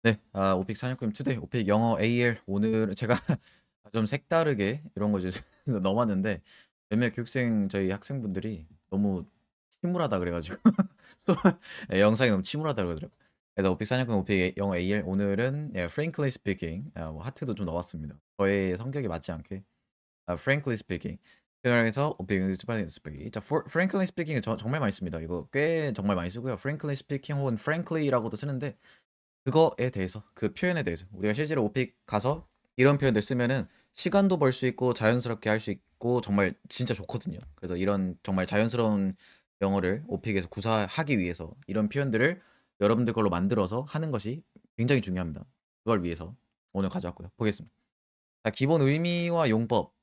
네. 오픽 사냥꾼 투데이 오픽 영어 AL 오늘 제가 좀 색다르게 이런 거 이제 넣어봤는데 몇몇 교육생 저희 학생분들이 너무 침울하다 그래 가지고 예 영상이 너무 침울하다 그러더라고요. 그래서 오픽 사냥꾼 오픽 영어 AL 오늘은 예 frankly speaking 뭐 하트도 좀 넣어봤습니다. 저의 성격에 맞지 않게 frankly speaking 그래서 오픽 speaking 자 frankly speaking은 정말 많이 씁니다. 이거 꽤 정말 많이 쓰고요. frankly speaking 혹은 frankly라고도 쓰는데 그거에 대해서 그 표현에 대해서 우리가 실제로 오픽 가서 이런 표현들 쓰면은 시간도 벌 수 있고 자연스럽게 할 수 있고 정말 진짜 좋거든요. 그래서 이런 정말 자연스러운 영어를 오픽에서 구사하기 위해서 이런 표현들을 여러분들 걸로 만들어서 하는 것이 굉장히 중요합니다. 그걸 위해서 오늘 가져왔고요. 보겠습니다. 자, 기본 의미와 용법.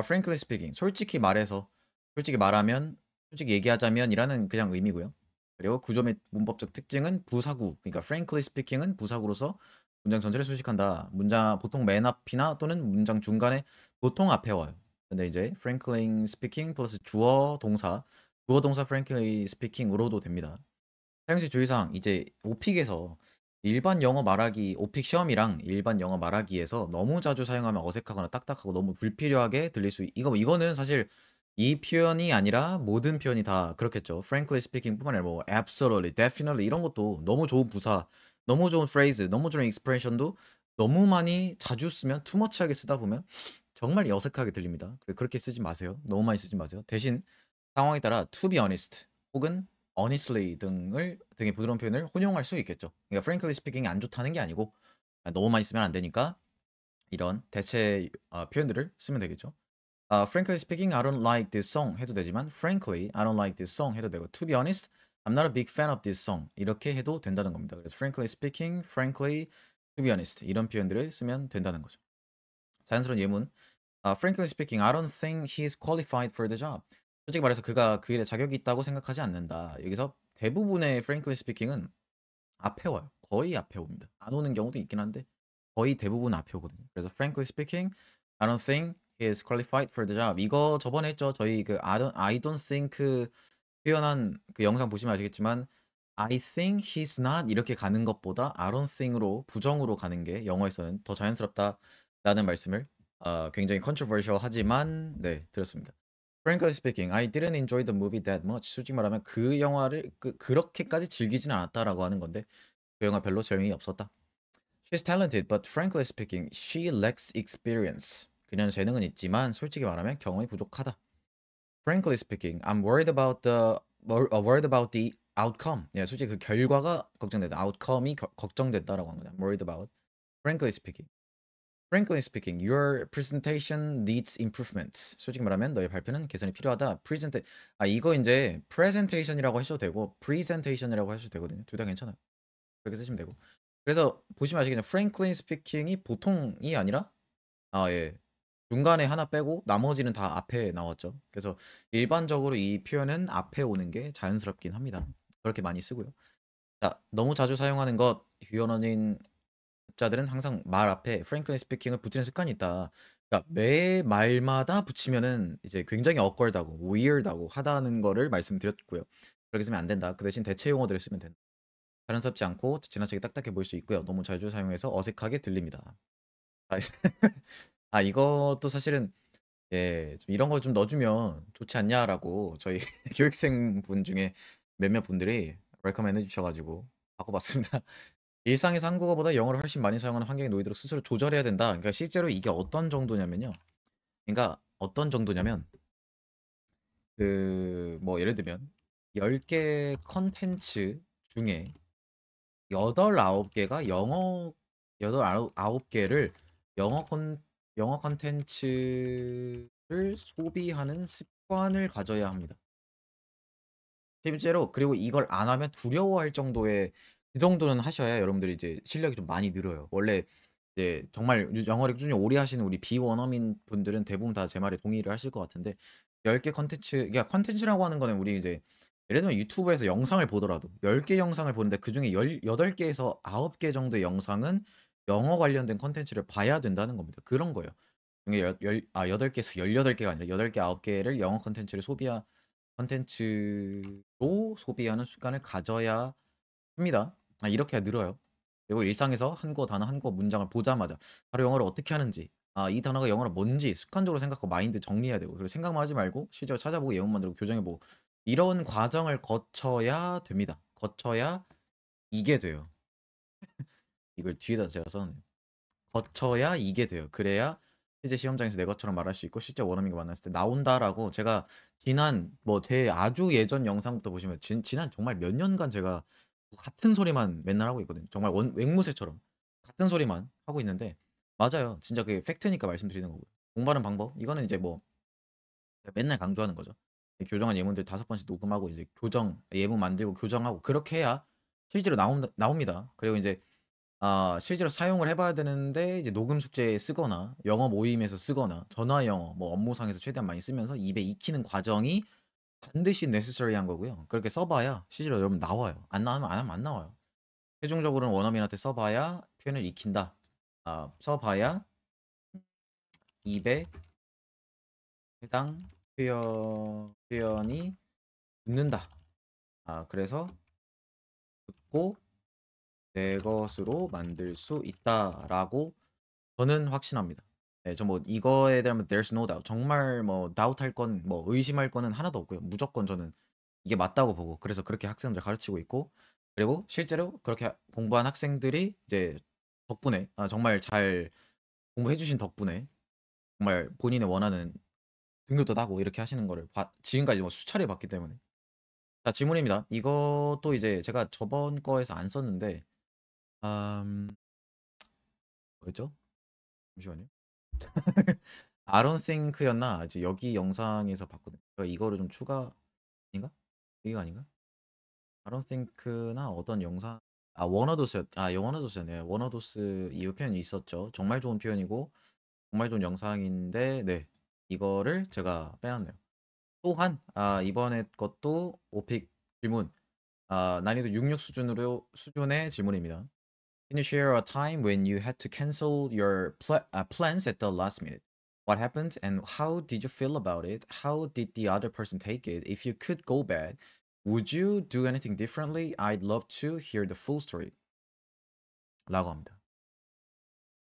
frankly speaking. 솔직히 말하면, 솔직히 얘기하자면이라는 그냥 의미고요. 그리고 구조 및 문법적 특징은 부사구. 그러니까 frankly speaking은 부사구로서 문장 전체를 수식한다. 문장 보통 맨 앞이나 또는 문장 중간에 보통 앞에 와요. 근데 이제 frankly speaking 플러스 주어 동사 frankly speaking으로도 됩니다. 사용시 주의사항 이제 오픽에서 일반 영어 말하기 오픽 시험이랑 일반 영어 말하기에서 너무 자주 사용하면 어색하거나 딱딱하고 너무 불필요하게 들릴 수 이거는 사실 이 표현이 아니라 모든 표현이 다 그렇겠죠. frankly speaking 뿐만 아니라 뭐 absolutely, definitely 이런 것도 너무 좋은 부사, 너무 좋은 phrase, 너무 좋은 expression도 너무 많이 자주 쓰면 too much하게 쓰다 보면 정말 어색하게 들립니다. 그렇게 쓰지 마세요. 너무 많이 쓰지 마세요. 대신 상황에 따라 to be honest 혹은 honestly 등의 부드러운 표현을 혼용할 수 있겠죠. 그러니까 frankly speaking이 안 좋다는 게 아니고 너무 많이 쓰면 안 되니까 이런 대체 표현들을 쓰면 되겠죠. frankly speaking, I don't like this song 해도 되지만 frankly, I don't like this song 해도 되고 to be honest, I'm not a big fan of this song 이렇게 해도 된다는 겁니다. 그래서 frankly speaking, frankly, to be honest 이런 표현들을 쓰면 된다는 거죠. 자연스러운 예문 frankly speaking, I don't think he's qualified for the job. 솔직히 말해서 그가 그 일에 자격이 있다고 생각하지 않는다. 여기서 대부분의 frankly speaking은 앞에 와요. 거의 앞에 옵니다. 안 오는 경우도 있긴 한데 거의 대부분 앞에 오거든요. 그래서 frankly speaking, I don't think he is qualified for the job. 이거 저번에 했죠. 저희 그 I don't think 표현한 그 영상 보시면 아시겠지만 I think he's not 이렇게 가는 것보다 I don't think으로 부정으로 가는 게 영어에서는 더 자연스럽다라는 말씀을 굉장히 controversial 하지만 네, 드렸습니다. Frankly speaking, I didn't enjoy the movie that much. 솔직히 말하면 그 영화를 그렇게까지 즐기진 않았다라고 하는 건데 그 영화 별로 재미없었다. She's talented, but frankly speaking, she lacks experience. 그녀는 재능은 있지만 솔직히 말하면 경험이 부족하다. Frankly speaking, I'm worried about the outcome. 예, 솔직히 그 결과가 걱정된다. outcome이 걱정된다라고 하는 거다. I'm worried about. Frankly speaking. Frankly speaking, your presentation needs improvements. 솔직히 말하면 너의 발표는 개선이 필요하다. 이거 이제 presentation이라고 하셔도 되고 presentation이라고 하셔도 되거든요. 둘 다 괜찮아요. 그렇게 쓰시면 되고. 그래서 보시면 아시겠지만 frankly speaking이 보통이 아니라 예. 중간에 하나 빼고 나머지는 다 앞에 나왔죠. 그래서 일반적으로 이 표현은 앞에 오는 게 자연스럽긴 합니다. 그렇게 많이 쓰고요. 자, 너무 자주 사용하는 것 유연어인 자들은 항상 말 앞에 frankly speaking을 붙이는 습관이 있다. 그러니까 매 말마다 붙이면은 이제 굉장히 awkward하고 weird하고 하다는 거를 말씀드렸고요. 그렇게 쓰면 안 된다. 그 대신 대체 용어들을 쓰면 된다. 자연스럽지 않고 지나치게 딱딱해 보일 수 있고요. 너무 자주 사용해서 어색하게 들립니다. 아, 이것도 사실은 예, 좀 "이런 거 좀 넣어 주면 좋지 않냐?"라고 저희 교육생분 중에 몇몇 분들이 recommend 해 주셔 가지고 바꿔 봤습니다. "일상에서 한국어보다 영어를 훨씬 많이 사용하는 환경에 놓이도록 스스로 조절해야 된다." 그러니까 실제로 이게 어떤 정도냐면요. 그러니까 어떤 정도냐면 그 뭐 예를 들면 10개 컨텐츠 중에 8, 9 개가 영어 8, 9 개를 영어 콘 영어 콘텐츠를 소비하는 습관을 가져야 합니다. 실제로 그리고 이걸 안 하면 두려워할 정도의 그 정도는 하셔야 여러분들이 이제 실력이 좀 많이 늘어요. 원래 이제 정말 영어를 꾸준히 오래 하시는 우리 비원어민 분들은 대부분 다 제 말에 동의를 하실 것 같은데 10개 콘텐츠 그러니까 콘텐츠라고 하는 거는 우리 이제 예를 들면 유튜브에서 영상을 보더라도 10개 영상을 보는데 그중에 8 개에서 9개 정도의 영상은 영어 관련된 콘텐츠를 봐야 된다는 겁니다. 그런 거예요. 중에 8 개에서 18 개가 아니라 8 개, 9 개를 영어 콘텐츠로 소비하는 습관을 가져야 합니다. 이렇게 해야 늘어요. 그리고 일상에서 한국어 단어, 한국어 문장을 보자마자 바로 영어를 어떻게 하는지, 이 단어가 영어로 뭔지 습관적으로 생각하고 마인드 정리해야 되고, 그리고 생각만 하지 말고 실제로 찾아보고 예문 만들고 교정해 보고, 이런 과정을 거쳐야 됩니다. 거쳐야 이게 돼요. 이걸 뒤에다 제가 썼네요. 거쳐야 이게 돼요. 그래야 실제 시험장에서 내 것처럼 말할 수 있고 실제 원어민과 만났을 때 나온다라고. 제가 지난 뭐 제 아주 예전 영상부터 보시면 지난 정말 몇 년간 제가 같은 소리만 맨날 하고 있거든요. 정말 앵무새처럼 같은 소리만 하고 있는데, 맞아요. 진짜 그게 팩트니까 말씀드리는 거고요. 공부하는 방법 이거는 이제 뭐 맨날 강조하는 거죠. 교정한 예문들 5번씩 녹음하고 이제 교정 예문 만들고 교정하고 그렇게 해야 실제로 나옵니다. 그리고 이제 실제로 사용을 해 봐야 되는데 이제 녹음 숙제에 쓰거나 영어 모임에서 쓰거나 전화 영어 뭐 업무상에서 최대한 많이 쓰면서 입에 익히는 과정이 반드시 necessary한 거고요. 그렇게 써 봐야 실제로 여러분 나와요. 안 나오면 안 하면 안 나와요. 최종적으로는 원어민한테 써 봐야 표현을 익힌다. 써 봐야 입에 해당 표현이 붙는다. 그래서 듣고 내 것으로 만들 수 있다라고 저는 확신합니다. 네, 저 뭐 이거에 대한 there's no doubt. 정말 뭐 doubt할 건, 뭐 의심할 거는 하나도 없고요. 무조건 저는 이게 맞다고 보고, 그래서 그렇게 학생들 가르치고 있고, 그리고 실제로 그렇게 공부한 학생들이 이제 덕분에 정말 잘 공부해 주신 덕분에 정말 본인의 원하는 등급도 따고 이렇게 하시는 거를 지금까지 뭐 수차례 봤기 때문에. 자, 질문입니다. 이것도 이제 제가 저번 거에서 안 썼는데, 뭐였죠? 잠시만요. 아론 싱크였나? 이제 여기 영상에서 봤거든요. 그러니까 이거를 좀 추가 아닌가? 이거 아닌가? 아론 싱크나 어떤 영상, 워너도스였네요. 워너도스 이 표현이 있었죠. 정말 좋은 표현이고 정말 좋은 영상인데, 네, 이거를 제가 빼놨네요. 또한 이번에 것도 오픽 질문, 난이도 66 수준의 질문입니다. Can you share a time when you had to cancel your plans at the last minute? What happened and how did you feel about it? How did the other person take it? If you could go back, would you do anything differently? I'd love to hear the full story. 라고 합니다.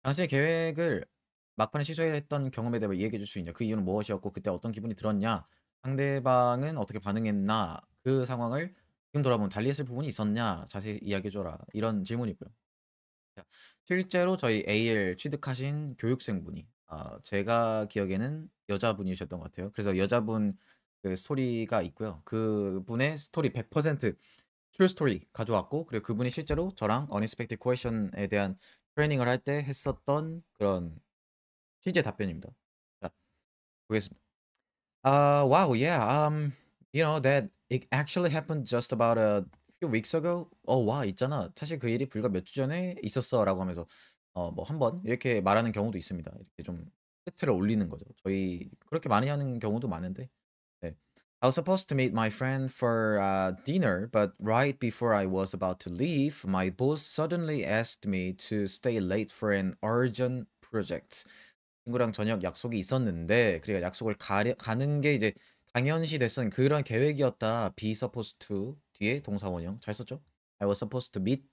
당신의 계획을 막판에 취소했던 경험에 대해 이야기해 줄 수 있냐? 그 이유는 무엇이었고 그때 어떤 기분이 들었냐? 상대방은 어떻게 반응했나? 그 상황을 지금 돌아보면 달리했을 부분이 있었냐? 자세히 이야기해 줘라. 이런 질문이고요. 자, 실제로 저희 AL 취득하신 교육생분이 제가 기억에는 여자분이셨던 것 같아요. 그래서 여자분 그 스토리가 있고요. 그분의 스토리 100% 트루 스토리 가져왔고, 그리고 그분이 실제로 저랑 unexpected question에 대한 트레이닝을 할 때 했었던 그런 실제 답변입니다. 자, 보겠습니다. Wow, yeah. That it actually happened just about a few weeks ago. 와, 있잖아. 사실 그 일이 불과 몇 주 전에 있었어라고 하면서 뭐 한번 이렇게 말하는 경우도 있습니다. 이렇게 좀 팩트를 올리는 거죠. 저희 그렇게 많이 하는 경우도 많은데. 네. I was supposed to meet my friend for dinner, but right before I was about to leave, my boss suddenly asked me to stay late for an urgent project. 친구랑 저녁 약속이 있었는데, 그러니까 약속을 가는 게 이제 당연시 됐던 그런 계획이었다. be supposed to 뒤에 동사 원형 잘 썼죠? I was supposed to meet.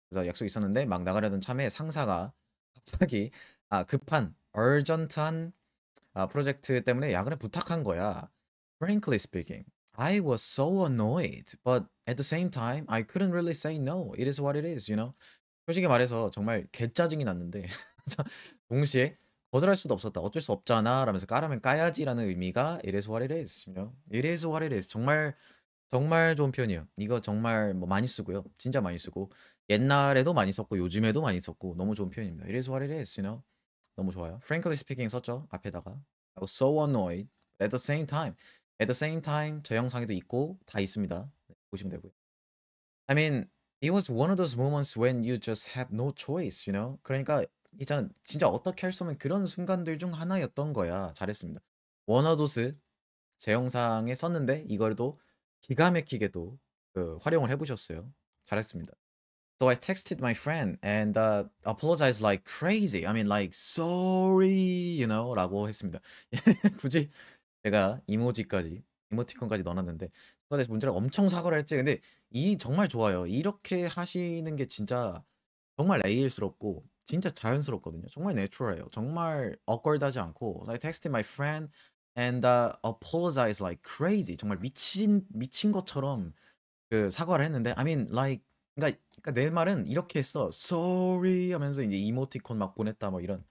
그래서 약속이 있었는데 막 나가려던 참에 상사가 갑자기 급한 urgent한 프로젝트 때문에 야근을 부탁한 거야. Frankly speaking, I was so annoyed, but at the same time, I couldn't really say no. It is what it is, you know? 솔직히 말해서 정말 개짜증이 났는데 동시에 거절할 수도 없었다. 어쩔 수 없잖아. 라면서 까라면 까야지라는 의미가 it is what it is. You know? It is what it is. 정말 정말 좋은 표현이에요. 이거 정말 뭐 많이 쓰고요. 진짜 많이 쓰고 옛날에도 많이 썼고 요즘에도 많이 썼고 너무 좋은 표현입니다. It is what it is. You know? 너무 좋아요. Frankly speaking 썼죠. 앞에다가. I was so annoyed. At the same time. At the same time 저 영상에도 있고 다 있습니다. 네, 보시면 되고요. I mean, it was one of those moments when you just have no choice, you know? 그러니까 있잖아. 진짜 어떻게 할 수 없는 그런 순간들 중 하나였던 거야. 잘했습니다. 워너도스 제 영상에 썼는데 이걸 또 기가 막히게도 활용을 해 보셨어요. 잘했습니다. So I texted my friend and apologized like crazy. I mean like sorry, 라고 했습니다. 굳이 제가 이모티콘까지 넣어 놨는데 그거에 대해서 문제를 엄청 사과를 했지. 근데 이 정말 좋아요. 이렇게 하시는 게 진짜 정말 AL스럽고 진짜 자연스럽거든요. 정말 내추럴해요. 정말 awkward하지 않고 I texted my friend and apologized like crazy. 정말 미친 것처럼 그 사과를 했는데 I mean like 그러니까 내 말은 이렇게 했어. sorry 하면서 이제 이모티콘 막 보냈다 뭐 이런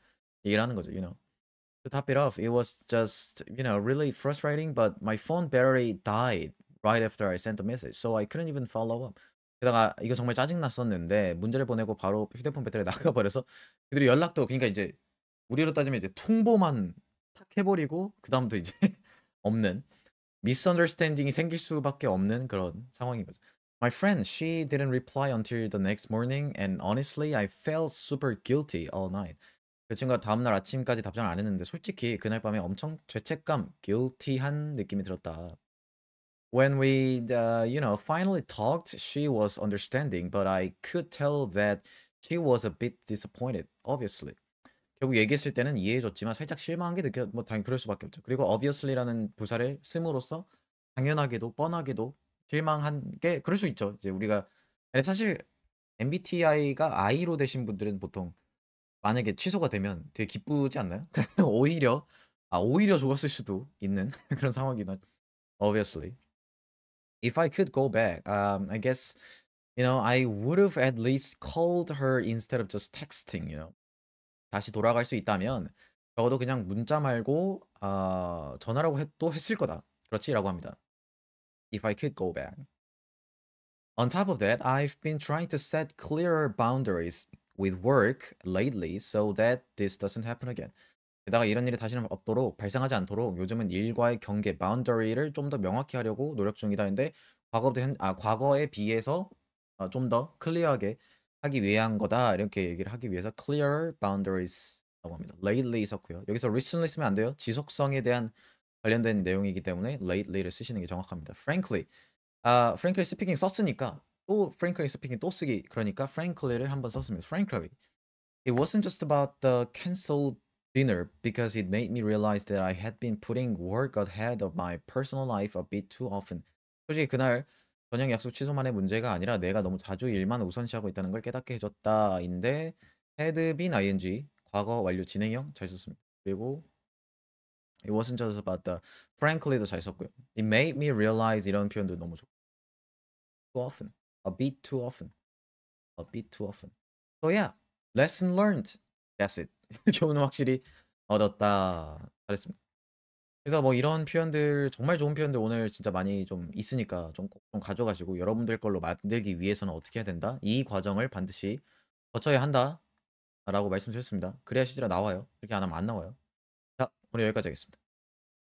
얘기를 하는 거죠. To top it off, it was just, really frustrating, but my phone battery died right after I sent the message, so I couldn't even follow up. 게다가 이거 정말 짜증났었는데 문제를 보내고 바로 휴대폰 배터리가 나가버려서 그들이 연락도 그러니까 이제 우리로 따지면 이제 통보만 탁 해버리고 그다음부터 이제 없는 misunderstanding이 생길 수밖에 없는 그런 상황인 거죠. My friend, she didn't reply until the next morning, and honestly, I felt super guilty all night. 그 친구가 다음날 아침까지 답장을 안 했는데 솔직히 그날 밤에 엄청 죄책감, guilty한 느낌이 들었다. When we, finally talked, she was understanding, but I could tell that she was a bit disappointed, obviously. 결국 얘기했을 때는 이해해줬지만 살짝 실망한 게 뭐 당연히 그럴 수밖에 없죠. 그리고 obviously라는 부사를 씀으로써 당연하게도 뻔하게도 실망한 게 그럴 수 있죠. 이제 우리가 근데 사실 MBTI가 I로 되신 분들은 보통 만약에 취소가 되면 되게 기쁘지 않나요? 오히려 좋았을 수도 있는 그런 상황이긴 하죠. Obviously. If I could go back, I guess, I would have at least called her instead of just texting. 다시 돌아갈 수 있다면 적어도 그냥 문자 말고 전화라고 또 했을 거다. 그렇지라고 합니다. If I could go back. On top of that, I've been trying to set clearer boundaries with work lately so that this doesn't happen again. 게다가 이런 일이 다시는 없도록 발생하지 않도록 요즘은 일과의 경계 boundary를 좀 더 명확히 하려고 노력 중이다 했는데 과거에 비해서 좀 더 클리어하게 하기 위한 거다 이렇게 얘기를 하기 위해서 clear boundaries라고 합니다. lately 썼고요. 여기서 recently 쓰면 안 돼요. 지속성에 대한 관련된 내용이기 때문에 lately를 쓰시는 게 정확합니다. frankly speaking 썼으니까 또 frankly speaking 또 쓰기 그러니까 frankly를 한번 썼습니다. frankly. It wasn't just about the canceled dinner because it made me realize that I had been putting work ahead of my personal life a bit too often. 솔직히 그날 저녁 약속 취소만의 문제가 아니라 내가 너무 자주 일만 우선시하고 있다는 걸 깨닫게 해줬다인데 had been ing 과거 완료 진행형 잘 썼습니다. 그리고 it wasn't just about the frankly도 잘 썼고요. It made me realize 이런 표현도 너무 좋고 too often, a bit too often, a bit too often. So yeah, lesson learned. That's it. 교훈은 확실히 얻었다. 잘했습니다. 그래서 뭐 이런 표현들 정말 좋은 표현들 오늘 진짜 많이 좀 있으니까 좀 가져가시고 여러분들 걸로 만들기 위해서는 어떻게 해야 된다? 이 과정을 반드시 거쳐야 한다라고 말씀드렸습니다. 그래야 시제가 나와요. 이렇게 안 하면 안 나와요. 자, 오늘 여기까지 하겠습니다.